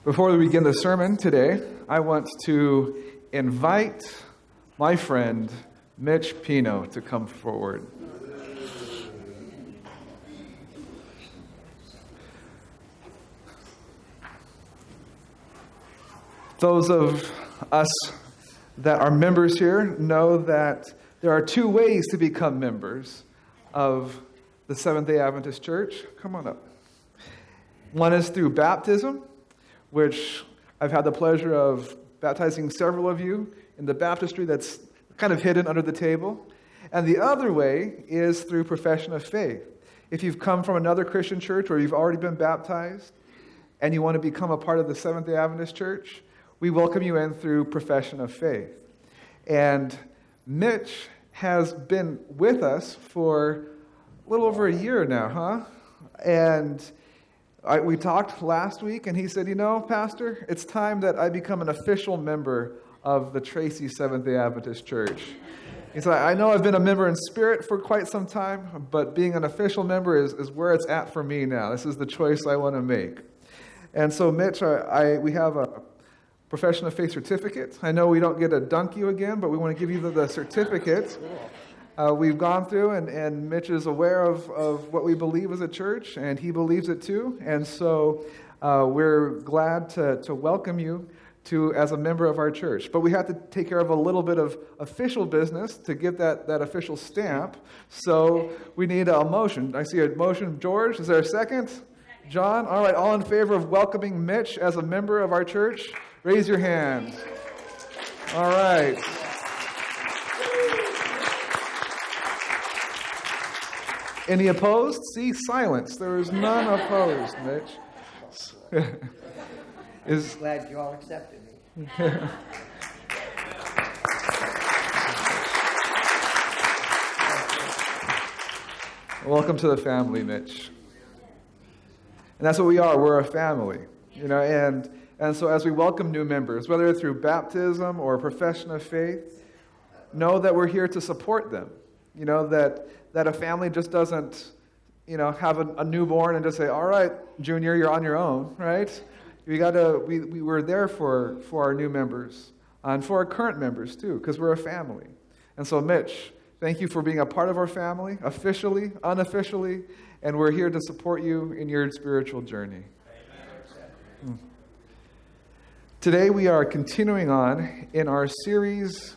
Before we begin the sermon today, I want to invite my friend Mitch Pino to come forward. Those of us that are members here know that there are two ways to become members of the Seventh-day Adventist Church. Come on up. One is through baptism, which I've had the pleasure of baptizing several of you in the baptistry that's kind of hidden under the table. And the other way is through profession of faith. If you've come from another Christian church or you've already been baptized and you want to become a part of the Seventh-day Adventist Church, we welcome you in through profession of faith. And Mitch has been with us for a little over a year now, huh? And we talked last week, and he said, Pastor, it's time that I become an official member of the Tracy Seventh-day Adventist Church. He said, I know I've been a member in spirit for quite some time, but being an official member is where it's at for me now. This is the choice I want to make. And so, Mitch, we have a profession of faith certificate. I know we don't get to dunk you again, but we want to give you the certificate. We've gone through, and Mitch is aware of what we believe as a church, and he believes it too. And so we're glad to welcome you as a member of our church. But we have to take care of a little bit of official business to get that official stamp. So we need a motion. I see a motion. George, is there a second? John? All right, all in favor of welcoming Mitch as a member of our church? Raise your hand. All right. Any opposed? See, silence. There is none opposed, Mitch. Glad you all accepted me. Welcome to the family, Mitch. And that's what we are. We're a family, and so as we welcome new members, whether through baptism or profession of faith, know that we're here to support them. That a family just doesn't, have a newborn and just say, all right, Junior, you're on your own, right? We're there for our new members and for our current members too, because we're a family. And so, Mitch, thank you for being a part of our family, officially, unofficially, and we're here to support you in your spiritual journey. Amen. Today we are continuing on in our series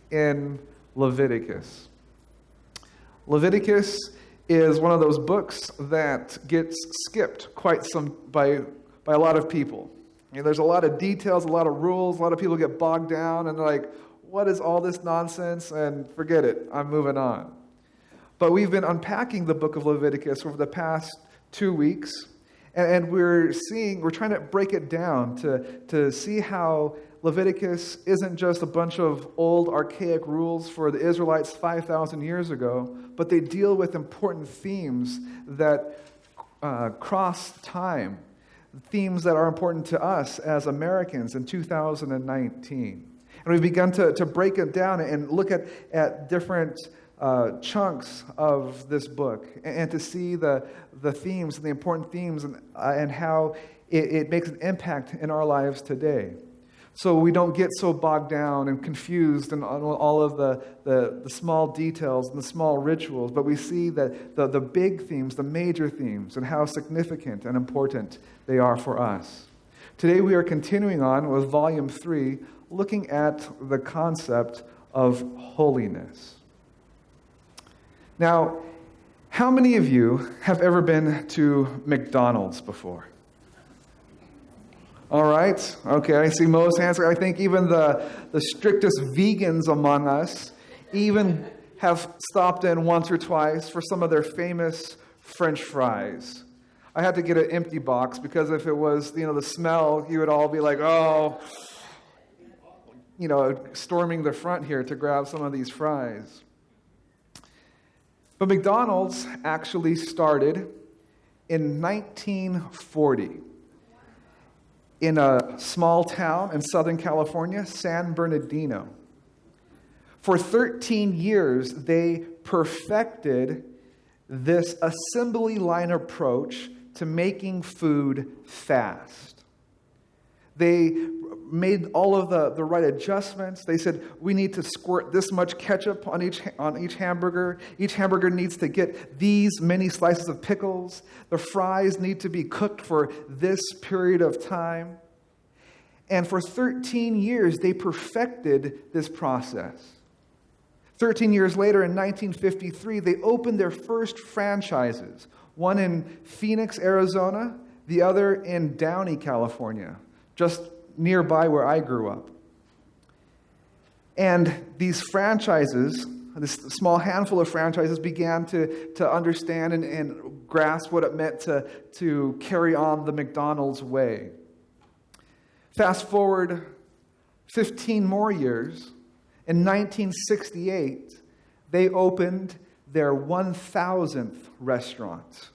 in Leviticus. Leviticus is one of those books that gets skipped by a lot of people. There's a lot of details, a lot of rules, a lot of people get bogged down and they're like, what is all this nonsense? And forget it, I'm moving on. But we've been unpacking the book of Leviticus over the past 2 weeks, and we're trying to break it down to see how Leviticus isn't just a bunch of old archaic rules for the Israelites 5,000 years ago, but they deal with important themes that cross time, themes that are important to us as Americans in 2019. And we've begun to break it down and look at different chunks of this book and to see the themes and the important themes and how it makes an impact in our lives today. So we don't get so bogged down and confused in all of the small details and the small rituals, but we see that the big themes, the major themes, and how significant and important they are for us. Today we are continuing on with Volume 3, looking at the concept of holiness. Now, how many of you have ever been to McDonald's before? All right. Okay, I see most hands. I think even the strictest vegans among us even have stopped in once or twice for some of their famous French fries. I had to get an empty box because if it was, the smell, you would all be like, storming the front here to grab some of these fries. But McDonald's actually started in 1940 in a small town in Southern California, San Bernardino. For 13 years, they perfected this assembly line approach to making food fast. They made all of the right adjustments. They said, we need to squirt this much ketchup on each hamburger. Each hamburger needs to get these many slices of pickles. The fries need to be cooked for this period of time. And for 13 years, they perfected this process. 13 years later, in 1953, they opened their first franchises, one in Phoenix, Arizona, the other in Downey, California, just nearby where I grew up. And these franchises, this small handful of franchises, began to understand and grasp what it meant to carry on the McDonald's way. Fast forward 15 more years, in 1968, they opened their 1,000th restaurant.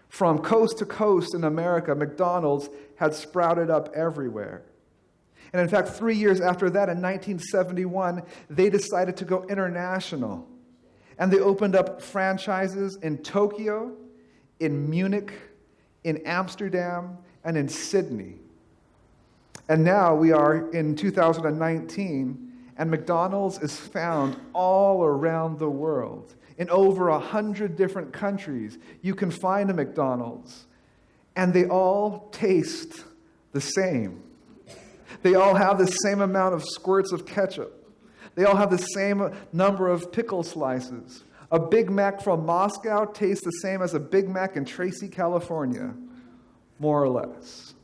From coast to coast in America, McDonald's had sprouted up everywhere. And in fact, 3 years after that, in 1971, they decided to go international. And they opened up franchises in Tokyo, in Munich, in Amsterdam, and in Sydney. And now we are in 2019, and McDonald's is found all around the world. In over 100 different countries, you can find a McDonald's, and they all taste the same. They all have the same amount of squirts of ketchup. They all have the same number of pickle slices. A Big Mac from Moscow tastes the same as a Big Mac in Tracy, California, more or less.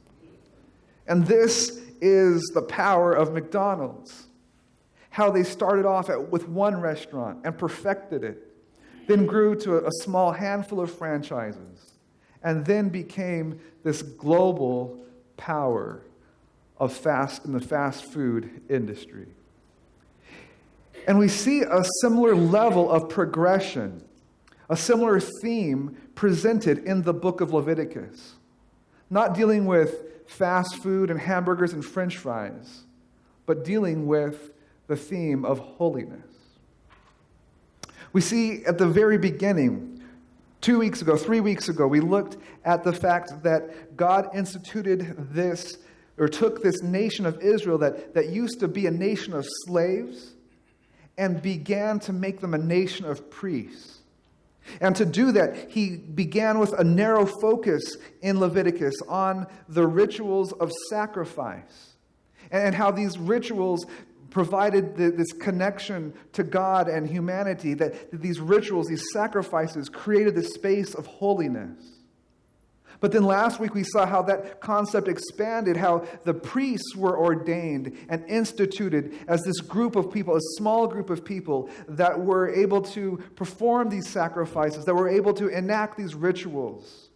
And this is the power of McDonald's. How they started off with one restaurant and perfected it, then grew to a small handful of franchises, and then became this global power of in the fast food industry. And we see a similar level of progression, a similar theme presented in the book of Leviticus. Not dealing with fast food and hamburgers and French fries, but dealing with the theme of holiness. We see at the very beginning, 3 weeks ago, we looked at the fact that God instituted this, or took this nation of Israel that used to be a nation of slaves, and began to make them a nation of priests. And to do that, he began with a narrow focus in Leviticus on the rituals of sacrifice, and how these rituals provided this connection to God and humanity, that these rituals, these sacrifices, created this space of holiness. But then last week we saw how that concept expanded, how the priests were ordained and instituted as this group of people, a small group of people that were able to perform these sacrifices, that were able to enact these rituals.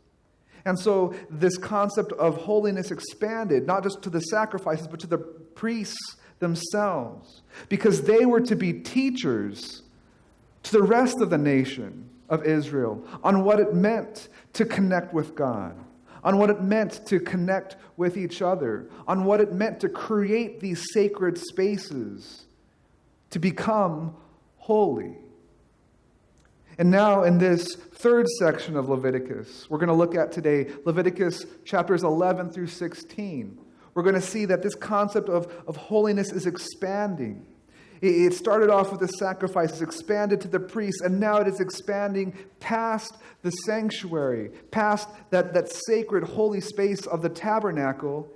And so this concept of holiness expanded, not just to the sacrifices, but to the priests themselves, because they were to be teachers to the rest of the nation of Israel on what it meant to connect with God, on what it meant to connect with each other, on what it meant to create these sacred spaces, to become holy. And now in this third section of Leviticus, we're going to look at today Leviticus chapters 11 through 16. We're going to see that this concept of holiness is expanding. It started off with the sacrifices, expanded to the priests, and now it is expanding past the sanctuary, past that sacred holy space of the tabernacle,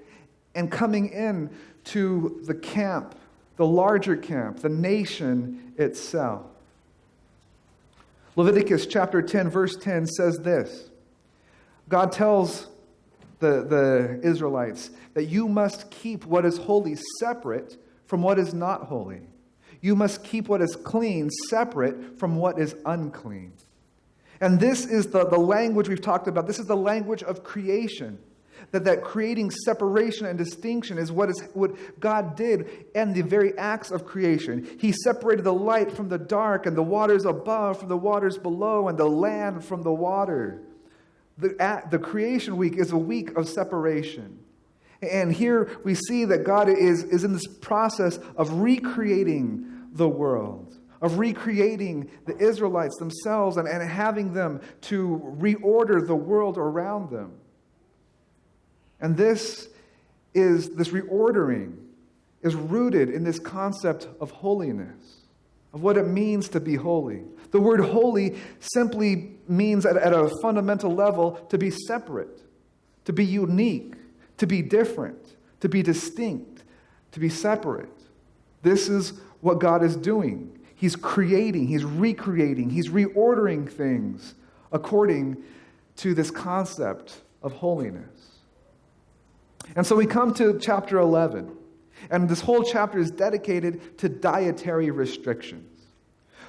and coming in to the camp, the larger camp, the nation itself. Leviticus chapter 10, verse 10 says this. God tells the Israelites that you must keep what is holy separate from what is not holy. You must keep what is clean separate from what is unclean. And this is the language we've talked about. This is the language of creation. That creating separation and distinction is what God did in the very acts of creation. He separated the light from the dark, and the waters above from the waters below, and the land from the water. The creation week is a week of separation. And here we see that God is in this process of recreating the world, of recreating the Israelites themselves and having them to reorder the world around them. And this is this reordering is rooted in this concept of holiness, of what it means to be holy. The word holy simply means at a fundamental level to be separate, to be unique, to be different, to be distinct, to be separate. This is what God is doing. He's creating, He's recreating, He's reordering things according to this concept of holiness. And so we come to chapter 11, and this whole chapter is dedicated to dietary restrictions.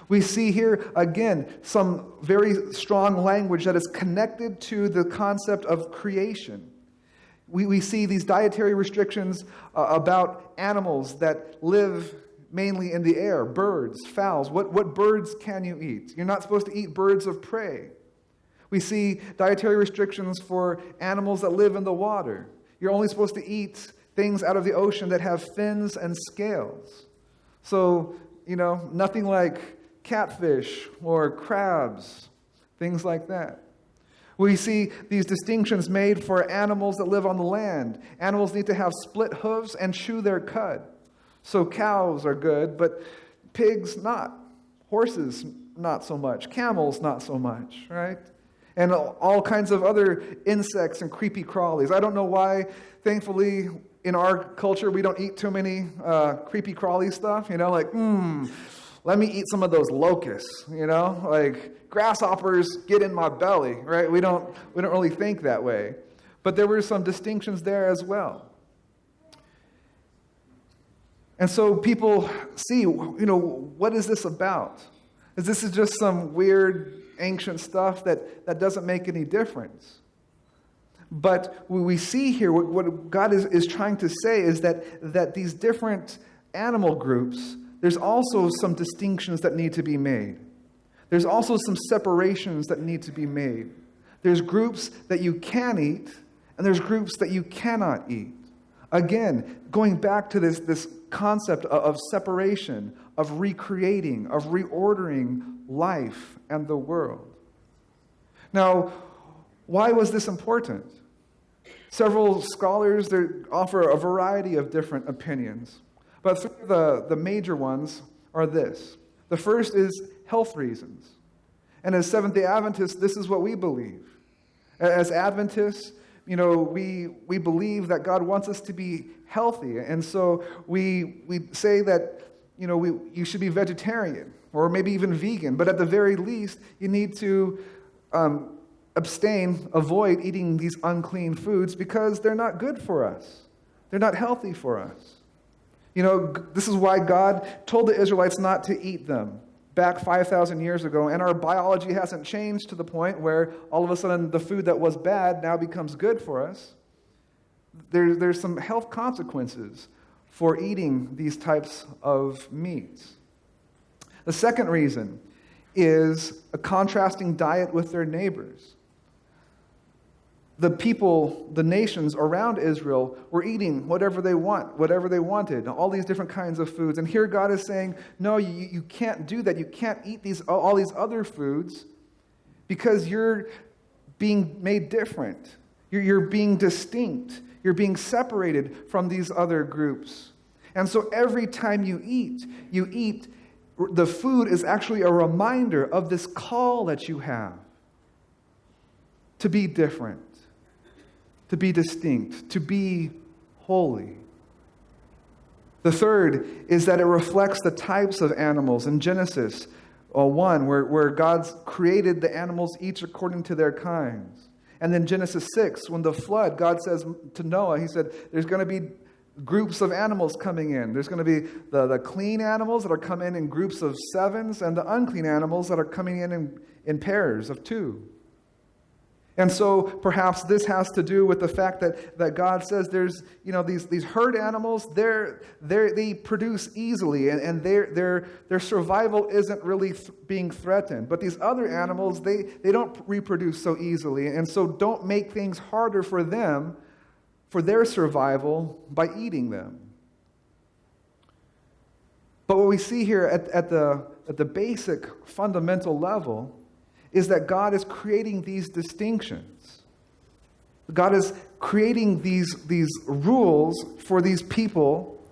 We see here, again, some very strong language that is connected to the concept of creation. We see these dietary restrictions about animals that live mainly in the air, birds, fowls. What birds can you eat? You're not supposed to eat birds of prey. We see dietary restrictions for animals that live in the water. You're only supposed to eat things out of the ocean that have fins and scales. So, nothing like catfish or crabs, things like that. We see these distinctions made for animals that live on the land. Animals need to have split hooves and chew their cud. So cows are good, but pigs not. Horses not so much. Camels not so much, right? And all kinds of other insects and creepy crawlies. I don't know why, thankfully, in our culture, we don't eat too many creepy crawly stuff. Let me eat some of those locusts, like grasshoppers get in my belly, right? We don't really think that way. But there were some distinctions there as well. And so people see, what is this about? Is this just some weird ancient stuff that doesn't make any difference? But we see here what God is trying to say is that these different animal groups, there's also some distinctions that need to be made. There's also some separations that need to be made. There's groups that you can eat, and there's groups that you cannot eat. Again, going back to this concept of separation, of recreating, of reordering life and the world. Now, why was this important? Several scholars offer a variety of different opinions. But three of the major ones are this. The first is health reasons. And as Seventh-day Adventists, this is what we believe. As Adventists, we believe that God wants us to be healthy. And so we say that, you should be vegetarian or maybe even vegan. But at the very least, you need to avoid eating these unclean foods because they're not good for us. They're not healthy for us. This is why God told the Israelites not to eat them back 5,000 years ago. And our biology hasn't changed to the point where all of a sudden the food that was bad now becomes good for us. There's some health consequences for eating these types of meats. The second reason is a contrasting diet with their neighbors. The people, the nations around Israel were eating whatever they wanted, all these different kinds of foods. And here God is saying, no, you can't do that. You can't eat all these other foods because you're being made different. You're being distinct. You're being separated from these other groups. And so every time you eat, the food is actually a reminder of this call that you have to be different, to be distinct, to be holy. The third is that it reflects the types of animals in Genesis 1, where God's created the animals each according to their kinds. And then Genesis 6, when the flood, God says to Noah, he said, there's going to be groups of animals coming in. There's going to be the clean animals that are coming in groups of 7s, and the unclean animals that are coming in pairs of 2. And so perhaps this has to do with the fact that God says there's, these herd animals, they produce easily and their survival isn't really being threatened. But these other animals, they don't reproduce so easily. And so don't make things harder for them, for their survival, by eating them. But what we see here at the basic fundamental level is that God is creating these distinctions. God is creating these rules for these people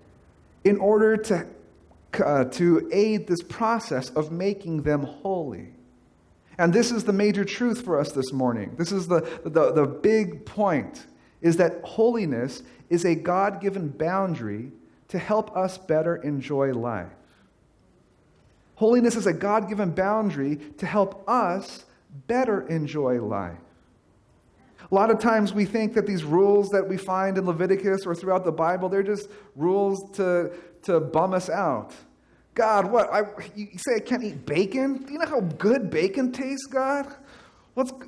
in order to aid this process of making them holy. And this is the major truth for us this morning. This is the big point, is that holiness is a God-given boundary to help us better enjoy life. Holiness is a God-given boundary to help us better enjoy life. A lot of times we think that these rules that we find in Leviticus or throughout the Bible, they're just rules to bum us out. God, what? You say I can't eat bacon? Do you know how good bacon tastes, God?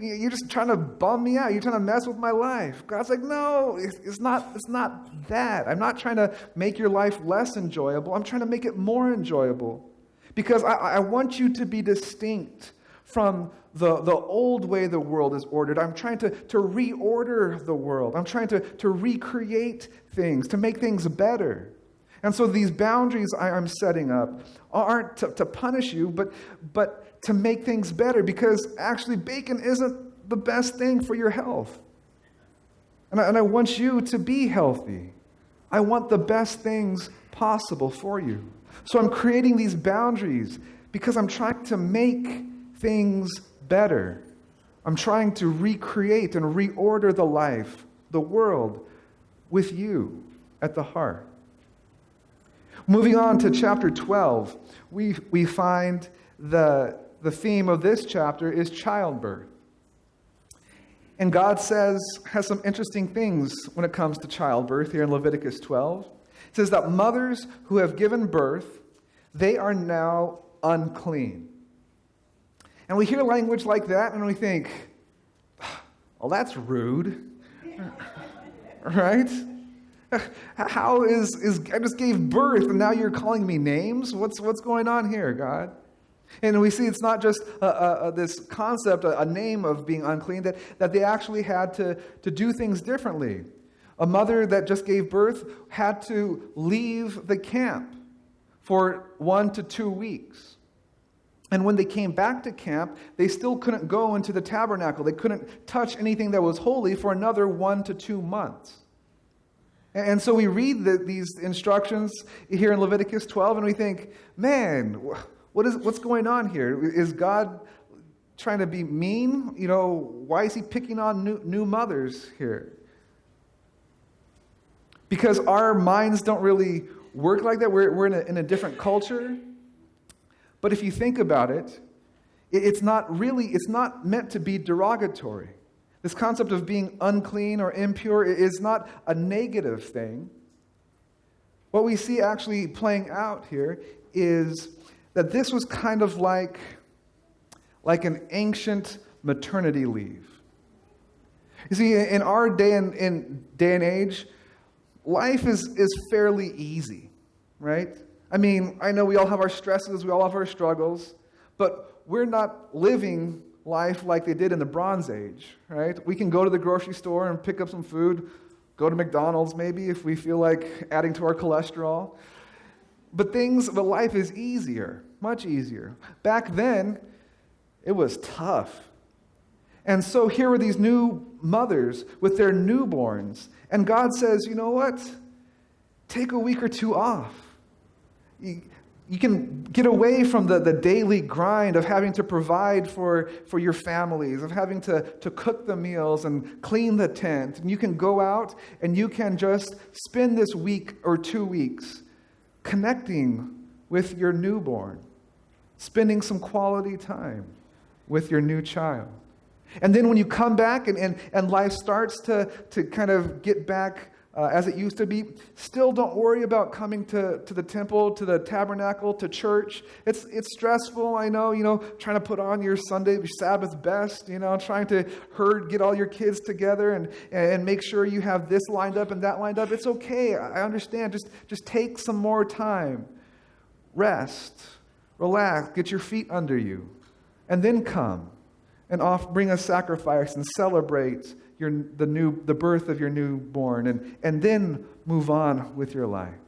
You're just trying to bum me out. You're trying to mess with my life. God's like, no, it's not that. I'm not trying to make your life less enjoyable. I'm trying to make it more enjoyable. Because I want you to be distinct from the old way the world is ordered. I'm trying to reorder the world. I'm trying to recreate things, to make things better. And so these boundaries I'm setting up aren't to punish you, but to make things better, because actually bacon isn't the best thing for your health. And I want you to be healthy. I want the best things possible for you. So I'm creating these boundaries because I'm trying to make things better. I'm trying to recreate and reorder the life, the world, with you at the heart. Moving on to chapter 12, we find the theme of this chapter is childbirth. And God has some interesting things when it comes to childbirth here in Leviticus 12. It says that mothers who have given birth, they are now unclean. And we hear language like that and we think, well, that's rude. Right? How is I just gave birth and now you're calling me names? What's going on here, God? And we see it's not just this concept, a name of being unclean, that they actually had to do things differently. A mother that just gave birth had to leave the camp for 1 to 2 weeks. And when they came back to camp, they still couldn't go into the tabernacle. They couldn't touch anything that was holy for another 1 to 2 months. And so we read these instructions here in Leviticus 12 and we think, man, what's going on here? Is God trying to be mean? Why is he picking on new mothers here? Because our minds don't really work like that. We're in a different culture. But if you think about it, it's not meant to be derogatory. This concept of being unclean or impure is not a negative thing. What we see actually playing out here is that this was kind of like an ancient maternity leave. You see, in our day and age, life is fairly easy, right? I mean, I know we all have our stresses, we all have our struggles, but we're not living life like they did in the Bronze Age, right? We can go to the grocery store and pick up some food, go to McDonald's maybe if we feel like adding to our cholesterol. But life is easier, much easier. Back then, it was tough. And so here were these new mothers with their newborns. And God says, you know what? Take a week or two off. You can get away from the daily grind of having to provide for your families, of having to cook the meals and clean the tent. And you can go out and you can just spend this week or 2 weeks connecting with your newborn, spending some quality time with your new child. And then when you come back and life starts to kind of get back as it used to be, still don't worry about coming to the temple, to the tabernacle, to church. It's stressful, I know, trying to put on your Sabbath best, trying to get all your kids together and make sure you have this lined up and that lined up. It's okay, I understand. Just take some more time. Rest, relax, get your feet under you, and then come and bring a sacrifice and celebrate the birth of your newborn, and then move on with your life.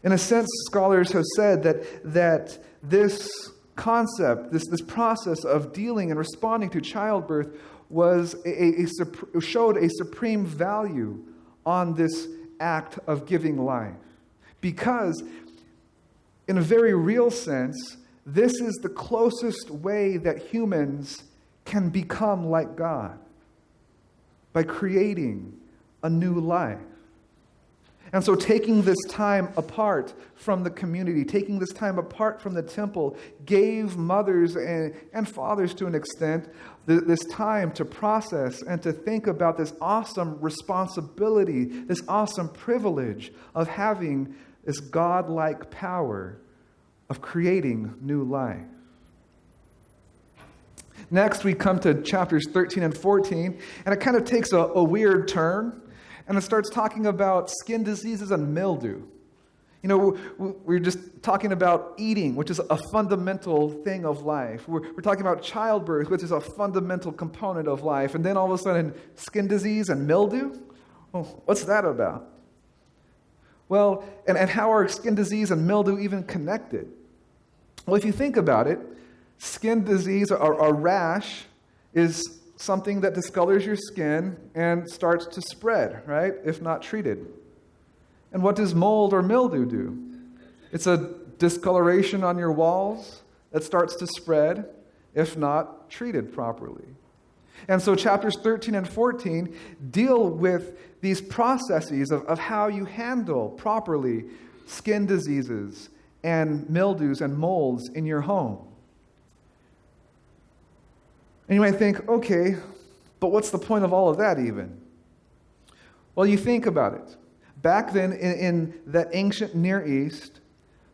In a sense, scholars have said that this concept, this process of dealing and responding to childbirth showed a supreme value on this act of giving life. Because, in a very real sense, this is the closest way that humans can become like God, by creating a new life. And so taking this time apart from the community, taking this time apart from the temple, gave mothers and fathers to an extent this time to process and to think about this awesome responsibility, this awesome privilege of having this God-like power of creating new life. Next, we come to chapters 13 and 14, and it kind of takes a weird turn. And it starts talking about skin diseases and mildew. You know, we're just talking about eating, which is a fundamental thing of life. We're talking about childbirth, which is a fundamental component of life. And then all of a sudden, skin disease and mildew? Oh, what's that about? Well, and how are skin disease and mildew even connected? Well, if you think about it, skin disease or rash is something that discolors your skin and starts to spread, right, if not treated. And what does mold or mildew do? It's a discoloration on your walls that starts to spread if not treated properly. And so chapters 13 and 14 deal with these processes of how you handle properly skin diseases and mildews and molds in your home. And you might think, okay, but what's the point of all of that even? Well, you think about it. Back then in that ancient Near East,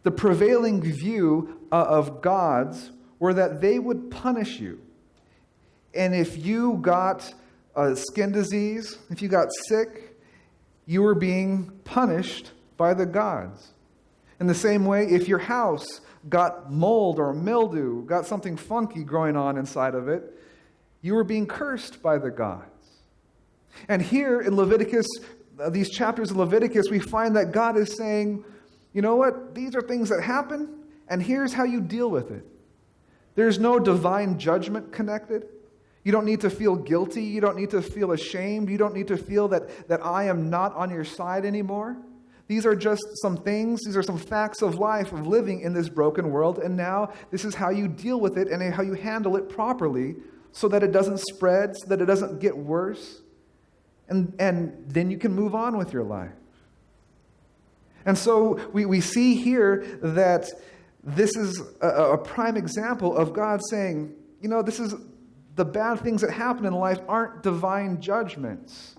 the prevailing view of gods were that they would punish you. And if you got a skin disease, if you got sick, you were being punished by the gods. In the same way, if your house got mold or mildew, got something funky growing on inside of it, you were being cursed by the gods. And here in Leviticus, these chapters of Leviticus, we find that God is saying, you know what? These are things that happen, and here's how you deal with it. There's no divine judgment connected. You don't need to feel guilty. You don't need to feel ashamed. You don't need to feel that I am not on your side anymore. These are just some things. These are some facts of life, of living in this broken world. And now this is how you deal with it and how you handle it properly so that it doesn't spread, so that it doesn't get worse. And then you can move on with your life. And so we see here that this is a prime example of God saying, you know, this is the bad things that happen in life aren't divine judgments.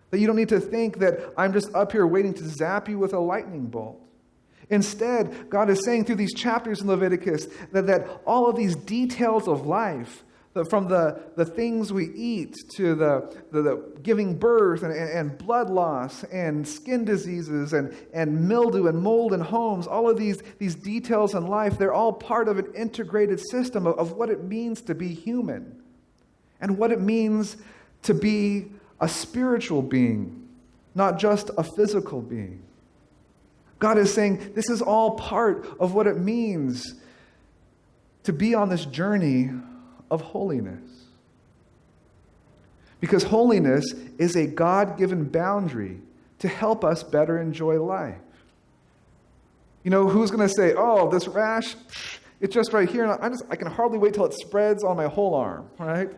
That you don't need to think that I'm just up here waiting to zap you with a lightning bolt. Instead, God is saying through these chapters in Leviticus that all of these details of life, from the things we eat to the giving birth and blood loss and skin diseases and mildew and mold in homes, all of these details in life, they're all part of an integrated system of what it means to be human and what it means to be a spiritual being, not just a physical being. God is saying this is all part of what it means to be on this journey of holiness. Because holiness is a God-given boundary to help us better enjoy life. You know, who's going to say, oh, this rash, it's just right here, and I can hardly wait till it spreads on my whole arm, right?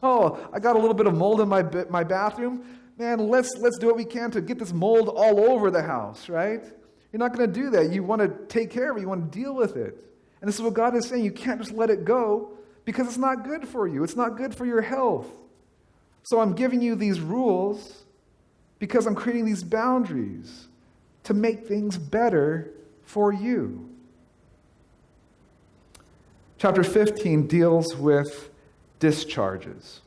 Oh, I got a little bit of mold in my bathroom. Man, let's do what we can to get this mold all over the house, right? You're not going to do that. You want to take care of it. You want to deal with it. And this is what God is saying. You can't just let it go because it's not good for you. It's not good for your health. So I'm giving you these rules because I'm creating these boundaries to make things better for you. Chapter 15 deals with discharges.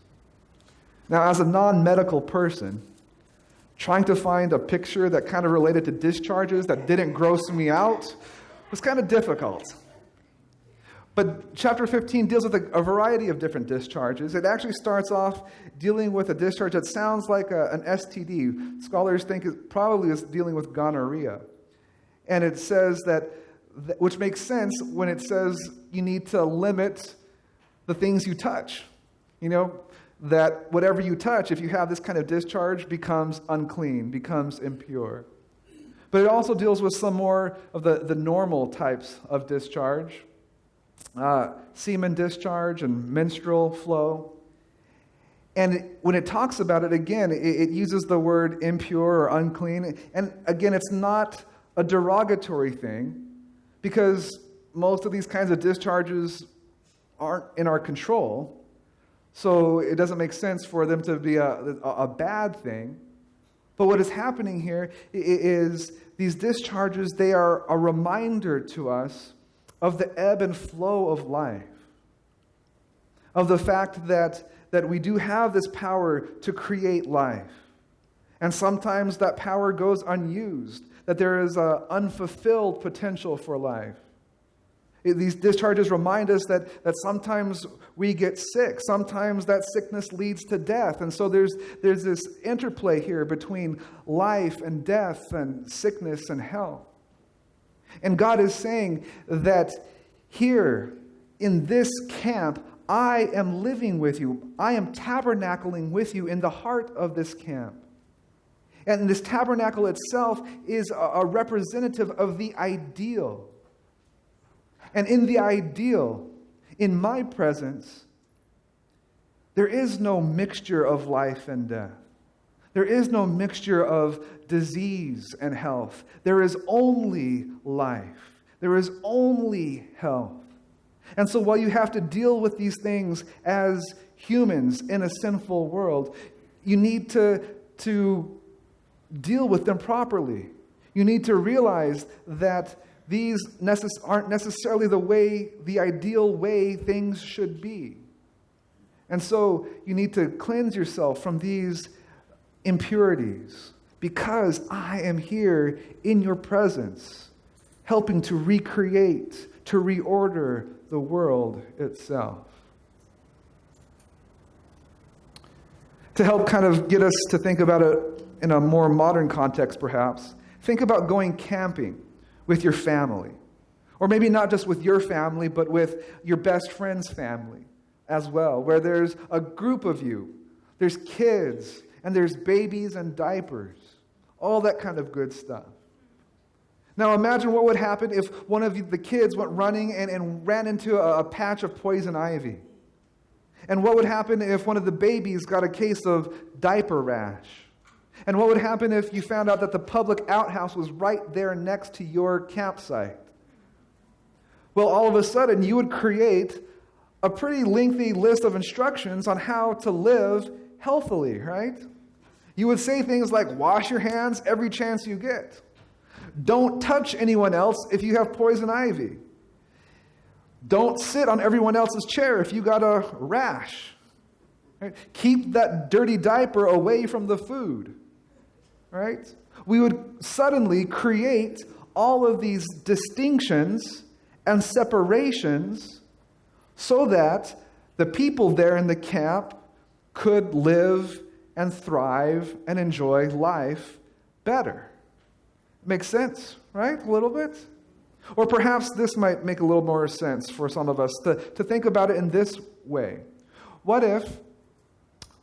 Now, as a non-medical person, trying to find a picture that kind of related to discharges that didn't gross me out was kind of difficult. But chapter 15 deals with a variety of different discharges. It actually starts off dealing with a discharge that sounds like an STD. Scholars think it probably is dealing with gonorrhea. And it says that, which makes sense when it says you need to limit the things you touch. You know, that whatever you touch, if you have this kind of discharge, becomes unclean, becomes impure. But it also deals with some more of the normal types of discharge. Semen discharge and menstrual flow. And when it talks about it, again, it uses the word impure or unclean. And again, it's not a derogatory thing, because most of these kinds of discharges aren't in our control. So it doesn't make sense for them to be a bad thing. But what is happening here is these discharges, they are a reminder to us of the ebb and flow of life, of the fact that we do have this power to create life. And sometimes that power goes unused, that there is an unfulfilled potential for life. These discharges remind us that sometimes we get sick. Sometimes that sickness leads to death. And so there's this interplay here between life and death and sickness and health. And God is saying that here in this camp, I am living with you. I am tabernacling with you in the heart of this camp. And this tabernacle itself is a representative of the ideal. And in the ideal, in my presence, there is no mixture of life and death. There is no mixture of disease and health. There is only life. There is only health. And so while you have to deal with these things as humans in a sinful world, you need to deal with them properly. You need to realize that these aren't necessarily the ideal way things should be. And so you need to cleanse yourself from these impurities, because I am here in your presence, helping to recreate, to reorder the world itself. To help kind of get us to think about it in a more modern context, perhaps, think about going camping with your family. Or maybe not just with your family, but with your best friend's family as well, where there's a group of you. There's kids, and there's babies and diapers, all that kind of good stuff. Now imagine what would happen if one of the kids went running and ran into a patch of poison ivy. And what would happen if one of the babies got a case of diaper rash? And what would happen if you found out that the public outhouse was right there next to your campsite? Well, all of a sudden, you would create a pretty lengthy list of instructions on how to live healthily, right? You would say things like, wash your hands every chance you get. Don't touch anyone else if you have poison ivy. Don't sit on everyone else's chair if you got a rash. Right? Keep that dirty diaper away from the food. Right? We would suddenly create all of these distinctions and separations so that the people there in the camp could live and thrive and enjoy life better. Makes sense, right? A little bit? Or perhaps this might make a little more sense for some of us to think about it in this way. What if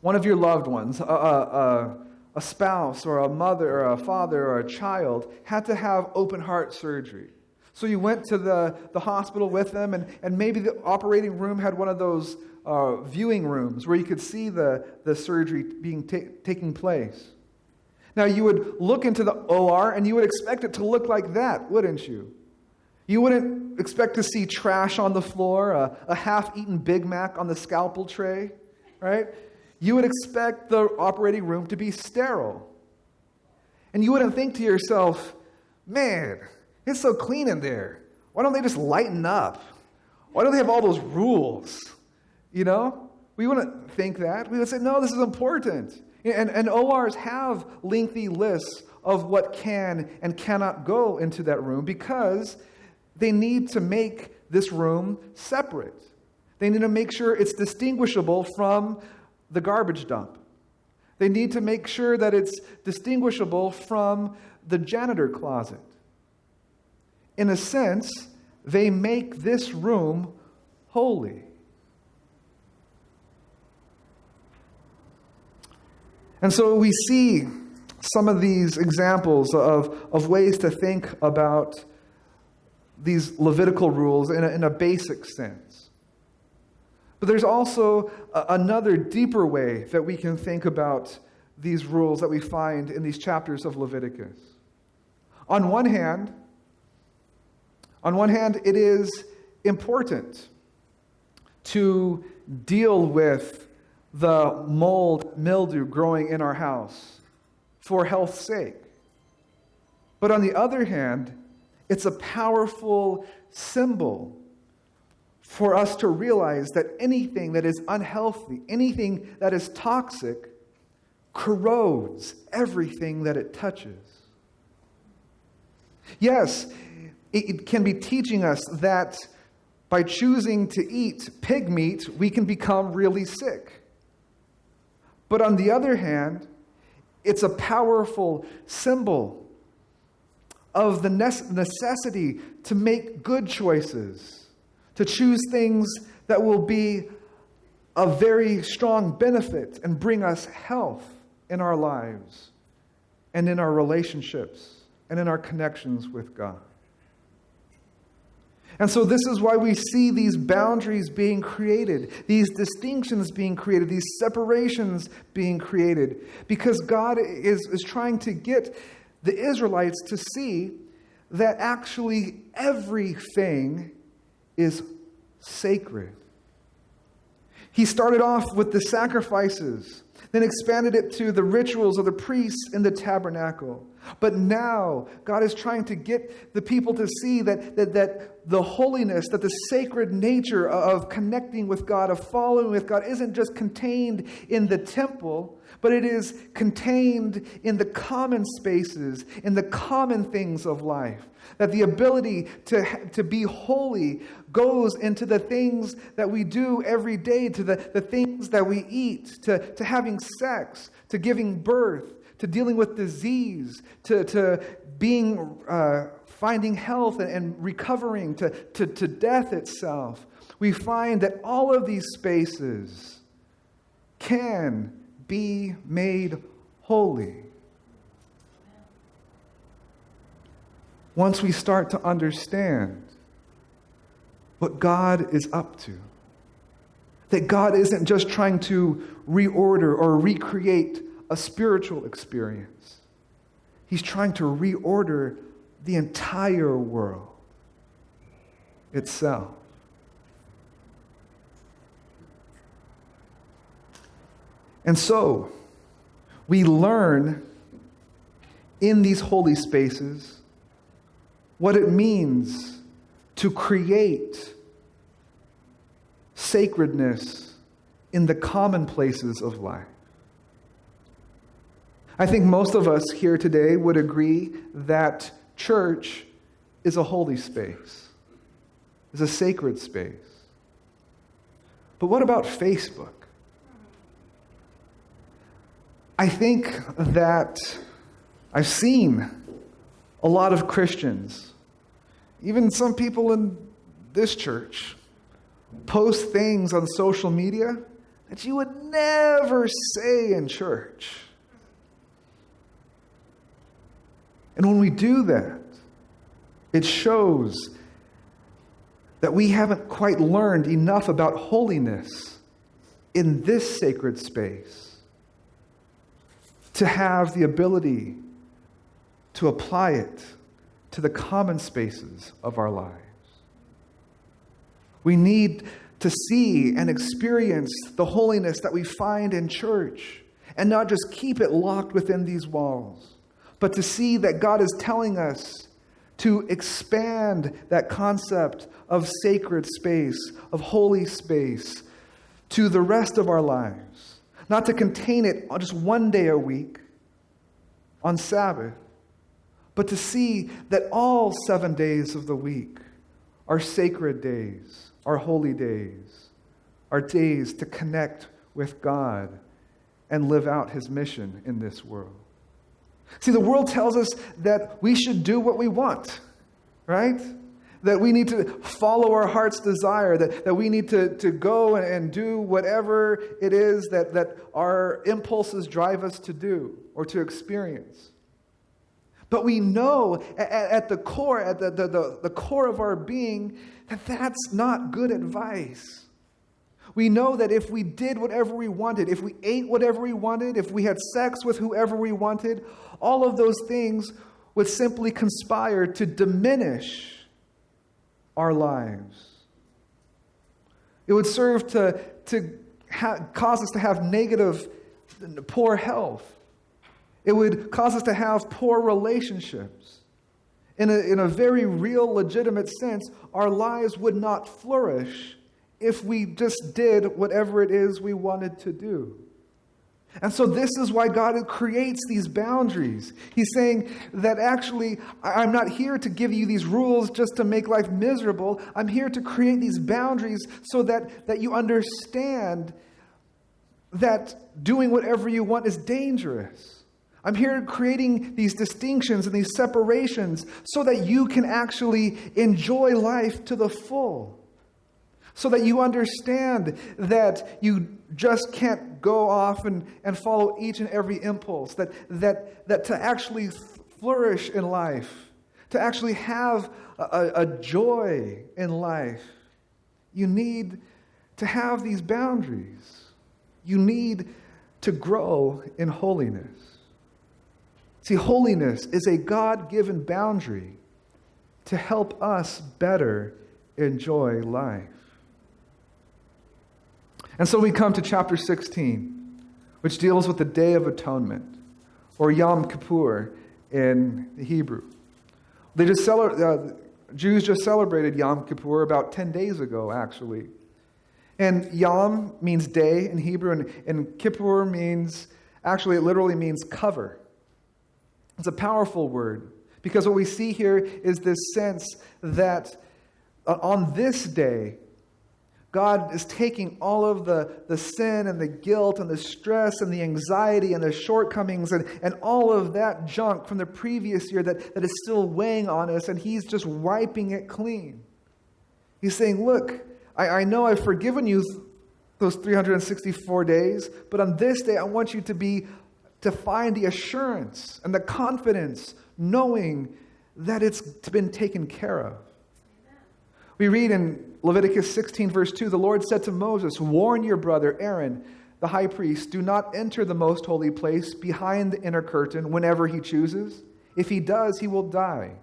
one of your loved ones, a spouse or a mother or a father or a child, had to have open heart surgery? So you went to the hospital with them, and maybe the operating room had one of those viewing rooms where you could see the surgery taking place. Now you would look into the OR and you would expect it to look like that, wouldn't you? You wouldn't expect to see trash on the floor, a half-eaten Big Mac on the scalpel tray, right? You would expect the operating room to be sterile. And you wouldn't think to yourself, man, it's so clean in there. Why don't they just lighten up? Why don't they have all those rules? You know? We wouldn't think that. We would say, no, this is important. And ORs have lengthy lists of what can and cannot go into that room because they need to make this room separate. They need to make sure it's distinguishable from the garbage dump. They need to make sure that it's distinguishable from the janitor closet. In a sense, they make this room holy. And so we see some of these examples of ways to think about these Levitical rules in a basic sense. But there's also another deeper way that we can think about these rules that we find in these chapters of Leviticus. On one hand, it is important to deal with the mold, mildew growing in our house for health's sake. But on the other hand, it's a powerful symbol for us to realize that anything that is unhealthy, anything that is toxic, corrodes everything that it touches. Yes, it can be teaching us that by choosing to eat pig meat, we can become really sick. But on the other hand, it's a powerful symbol of the necessity to make good choices, to choose things that will be a very strong benefit and bring us health in our lives and in our relationships and in our connections with God. And so this is why we see these boundaries being created, these distinctions being created, these separations being created, because God is trying to get the Israelites to see that actually everything is sacred. He started off with the sacrifices, then expanded it to the rituals of the priests in the tabernacle. But now, God is trying to get the people to see that the holiness, that the sacred nature of connecting with God, of following with God, isn't just contained in the temple, but it is contained in the common spaces, in the common things of life. That the ability to be holy goes into the things that we do every day, to the things that we eat, to having sex, to giving birth, to dealing with disease, to being finding health and recovering, to death itself. We find that all of these spaces can be made holy. Once we start to understand what God is up to, that God isn't just trying to reorder or recreate a spiritual experience. He's trying to reorder the entire world itself. And so, we learn in these holy spaces what it means to create sacredness in the commonplaces of life. I think most of us here today would agree that church is a holy space, is a sacred space. But what about Facebook? I think that I've seen a lot of Christians, even some people in this church, post things on social media that you would never say in church. And when we do that, it shows that we haven't quite learned enough about holiness in this sacred space to have the ability to apply it to the common spaces of our lives. We need to see and experience the holiness that we find in church and not just keep it locked within these walls, but to see that God is telling us to expand that concept of sacred space, of holy space, to the rest of our lives. Not to contain it on just one day a week, on Sabbath, but to see that all 7 days of the week are sacred days, are holy days, are days to connect with God and live out His mission in this world. See, the world tells us that we should do what we want, right? that we need to follow our heart's desire, that we need to go and do whatever it is that our impulses drive us to do or to experience. But we know at the core, at the core of our being, that that's not good advice. We know that if we did whatever we wanted, if we ate whatever we wanted, if we had sex with whoever we wanted, all of those things would simply conspire to diminish our lives. It would serve to cause us to have negative, poor health. It would cause us to have poor relationships. In a very real, legitimate sense, our lives would not flourish if we just did whatever it is we wanted to do. And so this is why God creates these boundaries. He's saying that actually, I'm not here to give you these rules just to make life miserable. I'm here to create these boundaries so that you understand that doing whatever you want is dangerous. I'm here creating these distinctions and these separations so that you can actually enjoy life to the full. So that you understand that you just can't go off and follow each and every impulse. That to actually flourish in life, to actually have a joy in life, you need to have these boundaries. You need to grow in holiness. See, holiness is a God-given boundary to help us better enjoy life. And so we come to chapter 16, which deals with the Day of Atonement, or Yom Kippur in the Hebrew. Jews just celebrated Yom Kippur about 10 days ago, actually. And Yom means day in Hebrew, and Kippur means, actually it literally means cover. It's a powerful word, because what we see here is this sense that on this day, God is taking all of the sin and the guilt and the stress and the anxiety and the shortcomings and all of that junk from the previous year that is still weighing on us, and He's just wiping it clean. He's saying, look, I know I've forgiven you those 364 days, but on this day I want you to find the assurance and the confidence knowing that it's been taken care of. We read in Leviticus 16, verse 2, the Lord said to Moses, warn your brother Aaron, the high priest, do not enter the most holy place behind the inner curtain whenever he chooses. If he does, he will die.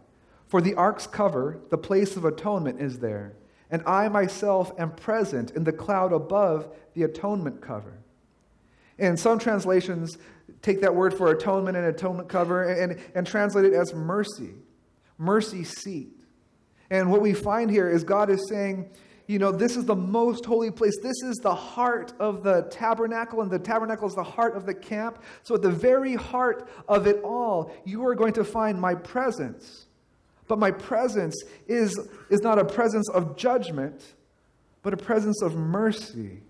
For the ark's cover, the place of atonement, is there. And I myself am present in the cloud above the atonement cover. And some translations take that word for atonement and atonement cover and translate it as mercy, mercy seat. And what we find here is God is saying, this is the most holy place. This is the heart of the tabernacle, and the tabernacle is the heart of the camp. So at the very heart of it all, you are going to find my presence. But my presence is not a presence of judgment, but a presence of mercy.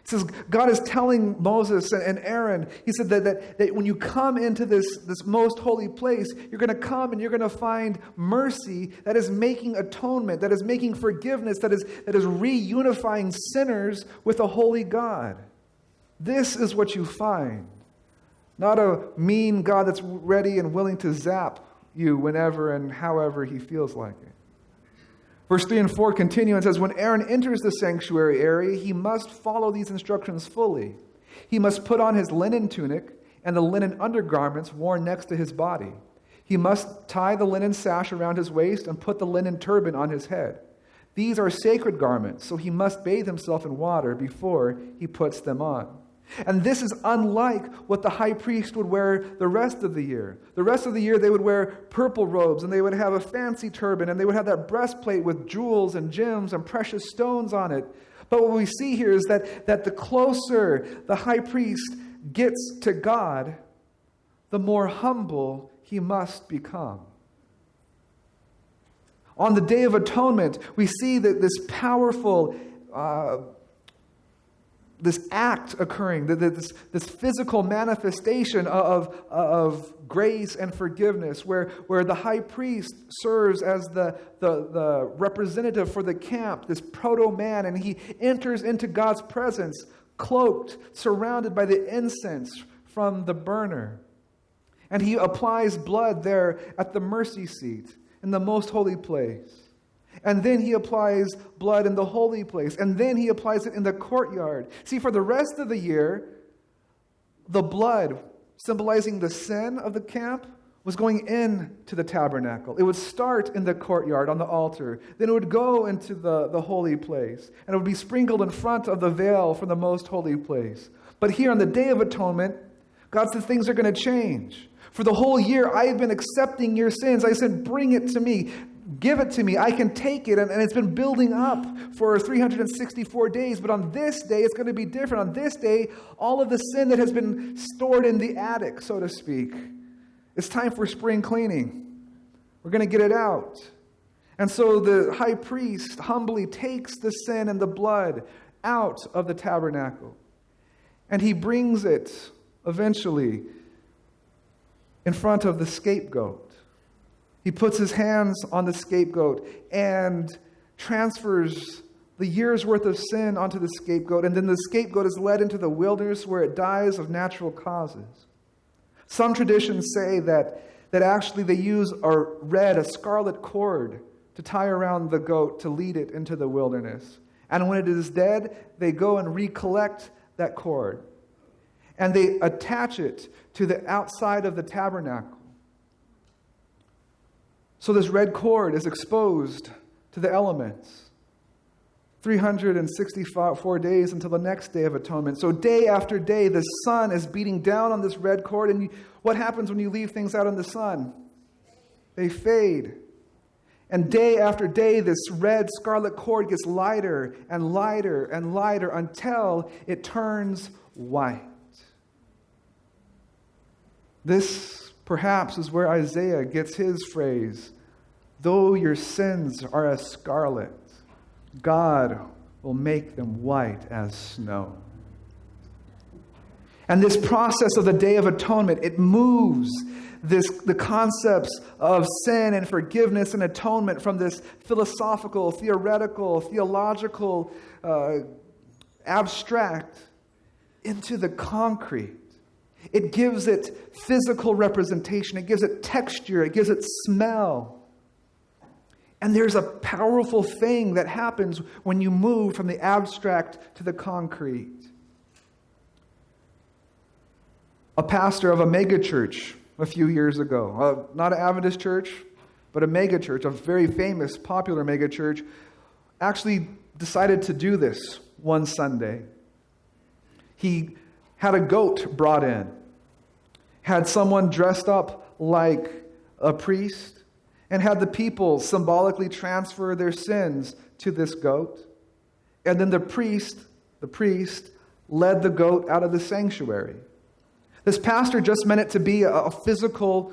It says, God is telling Moses and Aaron, he said that when you come into this most holy place, you're going to come and you're going to find mercy that is making atonement, that is making forgiveness, that is reunifying sinners with a holy God. This is what you find. Not a mean God that's ready and willing to zap you whenever and however He feels like it. Verse 3 and 4 continue and says, when Aaron enters the sanctuary area, he must follow these instructions fully. He must put on his linen tunic and the linen undergarments worn next to his body. He must tie the linen sash around his waist and put the linen turban on his head. These are sacred garments, so he must bathe himself in water before he puts them on. And this is unlike what the high priest would wear the rest of the year. The rest of the year they would wear purple robes, and they would have a fancy turban, and they would have that breastplate with jewels and gems and precious stones on it. But what we see here is that the closer the high priest gets to God, the more humble he must become. On the Day of Atonement, we see that this powerful this act occurring, this physical manifestation of grace and forgiveness, where the high priest serves as the representative for the camp, this proto-man, and he enters into God's presence, cloaked, surrounded by the incense from the burner. And he applies blood there at the mercy seat in the most holy place. And then he applies blood in the holy place. And then he applies it in the courtyard. See, for the rest of the year, the blood, symbolizing the sin of the camp, was going into the tabernacle. It would start in the courtyard on the altar. Then it would go into the holy place. And it would be sprinkled in front of the veil from the most holy place. But here on the Day of Atonement, God said things are going to change. For the whole year, I've been accepting your sins. I said, bring it to me. Give it to me. I can take it. And it's been building up for 364 days. But on this day, it's going to be different. On this day, all of the sin that has been stored in the attic, so to speak, it's time for spring cleaning. We're going to get it out. And so the high priest humbly takes the sin and the blood out of the tabernacle. And he brings it eventually in front of the scapegoat. He puts his hands on the scapegoat and transfers the year's worth of sin onto the scapegoat. And then the scapegoat is led into the wilderness where it dies of natural causes. Some traditions say that actually they use a scarlet cord to tie around the goat to lead it into the wilderness. And when it is dead, they go and recollect that cord. And they attach it to the outside of the tabernacle. So this red cord is exposed to the elements. 364 days until the next Day of Atonement. So day after day, the sun is beating down on this red cord. And what happens when you leave things out in the sun? They fade. And day after day, this red scarlet cord gets lighter and lighter and lighter until it turns white. This, perhaps, is where Isaiah gets his phrase, though your sins are as scarlet, God will make them white as snow. And this process of the Day of Atonement, it moves the concepts of sin and forgiveness and atonement from this philosophical, theoretical, theological, abstract into the concrete. It gives it physical representation. It gives it texture. It gives it smell. And there's a powerful thing that happens when you move from the abstract to the concrete. A pastor of a megachurch a few years ago, not an Adventist church, but a megachurch, a very famous, popular megachurch, actually decided to do this one Sunday. He had a goat brought in, had someone dressed up like a priest, and had the people symbolically transfer their sins to this goat. And then the priest led the goat out of the sanctuary. This pastor just meant it to be a physical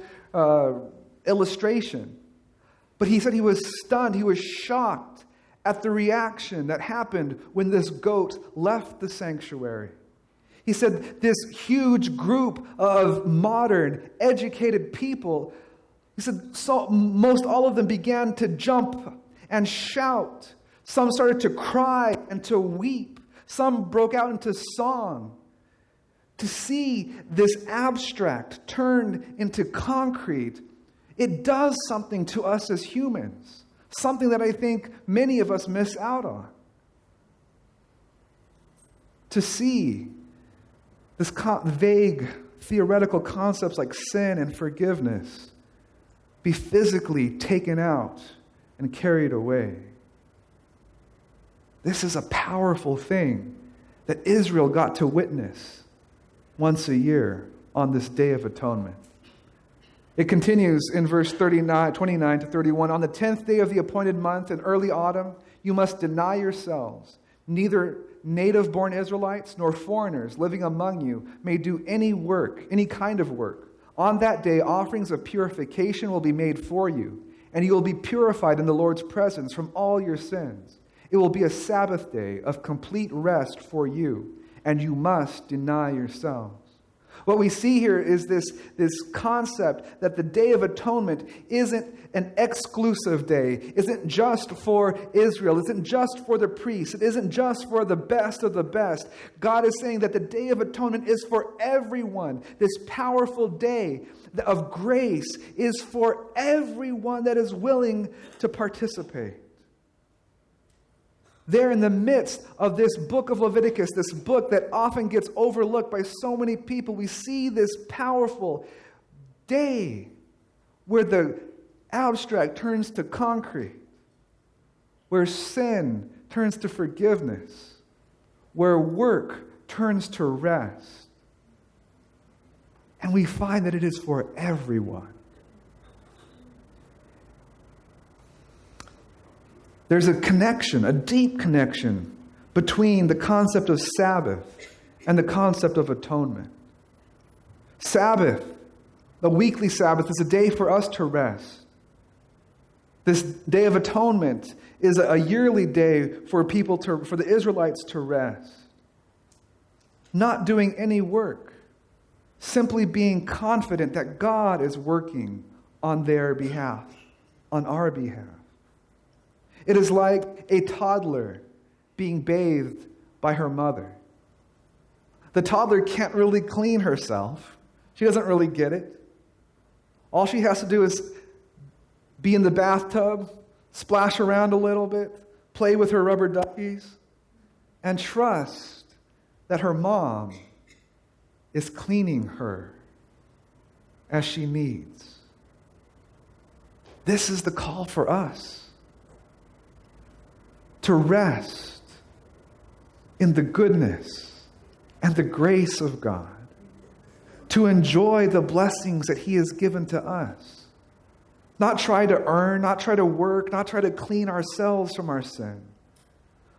illustration. But he said he was stunned, he was shocked at the reaction that happened when this goat left the sanctuary. He said this huge group of modern, educated people, he said most all of them began to jump and shout. Some started to cry and to weep. Some broke out into song. To see this abstract turned into concrete, it does something to us as humans. Something that I think many of us miss out on. To see this vague theoretical concepts like sin and forgiveness be physically taken out and carried away. This is a powerful thing that Israel got to witness once a year on this Day of Atonement. It continues in verse 29 to 31. On the 10th day of the appointed month in early autumn, you must deny yourselves. Neither native-born Israelites nor foreigners living among you may do any work, any kind of work. On that day, offerings of purification will be made for you, and you will be purified in the Lord's presence from all your sins. It will be a Sabbath day of complete rest for you. and you must deny yourselves. What we see here is this concept that the Day of Atonement isn't an exclusive day, isn't just for Israel, isn't just for the priests, it isn't just for the best of the best. God is saying that the Day of Atonement is for everyone. This powerful day of grace is for everyone that is willing to participate. There in the midst of this book of Leviticus, this book that often gets overlooked by so many people, we see this powerful day where the abstract turns to concrete, where sin turns to forgiveness, where work turns to rest. And we find that it is for everyone. There's a connection, a deep connection between the concept of Sabbath and the concept of atonement. Sabbath, the weekly Sabbath, is a day for us to rest. This Day of Atonement is a yearly day for the Israelites to rest. Not doing any work, simply being confident that God is working on their behalf, on our behalf. It is like a toddler being bathed by her mother. The toddler can't really clean herself. She doesn't really get it. All she has to do is be in the bathtub, splash around a little bit, play with her rubber duckies, and trust that her mom is cleaning her as she needs. This is the call for us. To rest in the goodness and the grace of God. To enjoy the blessings that He has given to us. Not try to earn, not try to work, not try to clean ourselves from our sin.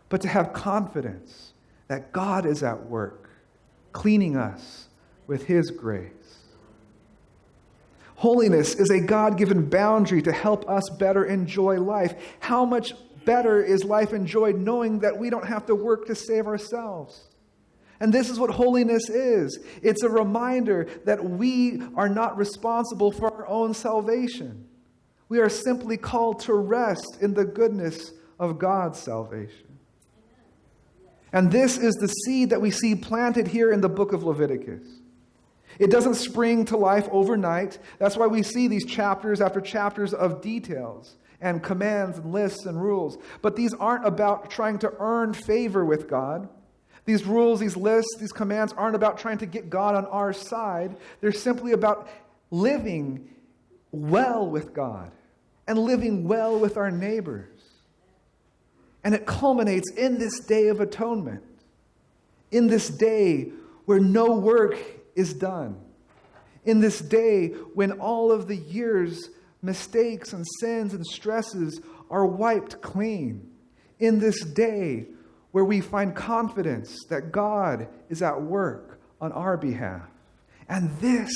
But to have confidence that God is at work, cleaning us with His grace. Holiness is a God-given boundary to help us better enjoy life. How much better is life enjoyed knowing that we don't have to work to save ourselves? And this is what holiness is. It's a reminder that we are not responsible for our own salvation. We are simply called to rest in the goodness of God's salvation. And this is the seed that we see planted here in the book of Leviticus. It doesn't spring to life overnight. That's why we see these chapters after chapters of details and commands and lists and rules. But these aren't about trying to earn favor with God. These rules, these lists, these commands aren't about trying to get God on our side. They're simply about living well with God and living well with our neighbors. And it culminates in this Day of Atonement, in this day where no work is done, in this day when all of the year's mistakes and sins and stresses are wiped clean, in this day where we find confidence that God is at work on our behalf. And this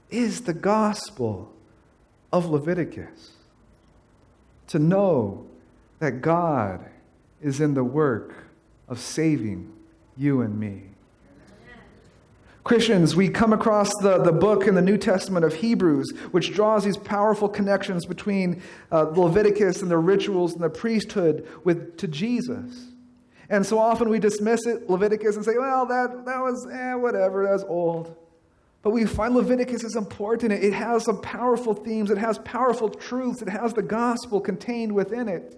is the gospel of Leviticus. To know that God is in the work of saving you and me. Christians, we come across the book in the New Testament of Hebrews, which draws these powerful connections between Leviticus and the rituals and the priesthood to Jesus. And so often we dismiss it, Leviticus, and say, well, that was, whatever, that was old. But we find Leviticus is important. It has some powerful themes. It has powerful truths. It has the gospel contained within it.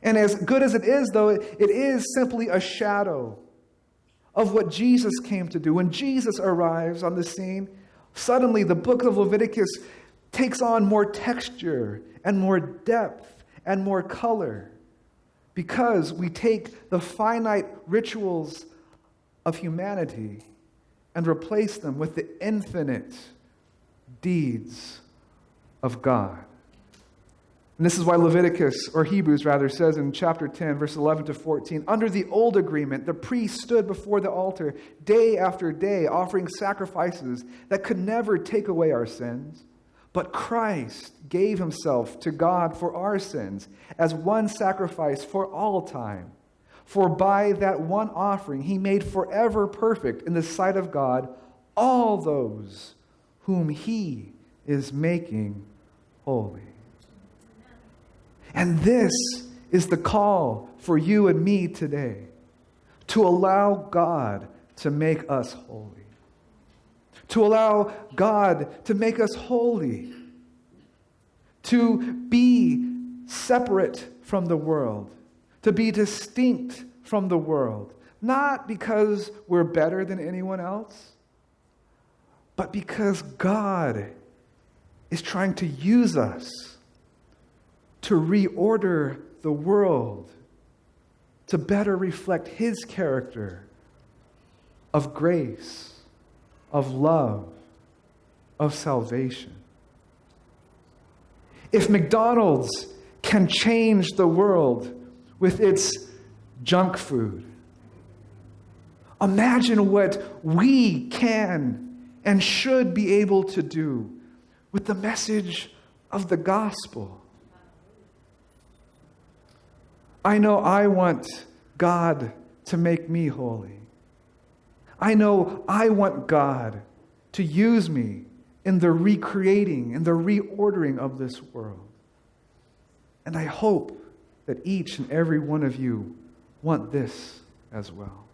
And as good as it is, though, it is simply a shadow of what Jesus came to do. When Jesus arrives on the scene, suddenly the book of Leviticus takes on more texture and more depth and more color, because we take the finite rituals of humanity and replace them with the infinite deeds of God. And this is why Leviticus, or Hebrews rather, says in chapter 10, verse 11 to 14, under the old agreement, the priest stood before the altar day after day, offering sacrifices that could never take away our sins. But Christ gave himself to God for our sins as one sacrifice for all time. For by that one offering he made forever perfect in the sight of God all those whom he is making holy. And this is the call for you and me today, to allow God to make us holy. To allow God to make us holy. To be separate from the world. To be distinct from the world. Not because we're better than anyone else, but because God is trying to use us to reorder the world to better reflect his character of grace, of love, of salvation. If McDonald's can change the world with its junk food, imagine what we can and should be able to do with the message of the gospel. I know I want God to make me holy. I know I want God to use me in the recreating and the reordering of this world. And I hope that each and every one of you want this as well.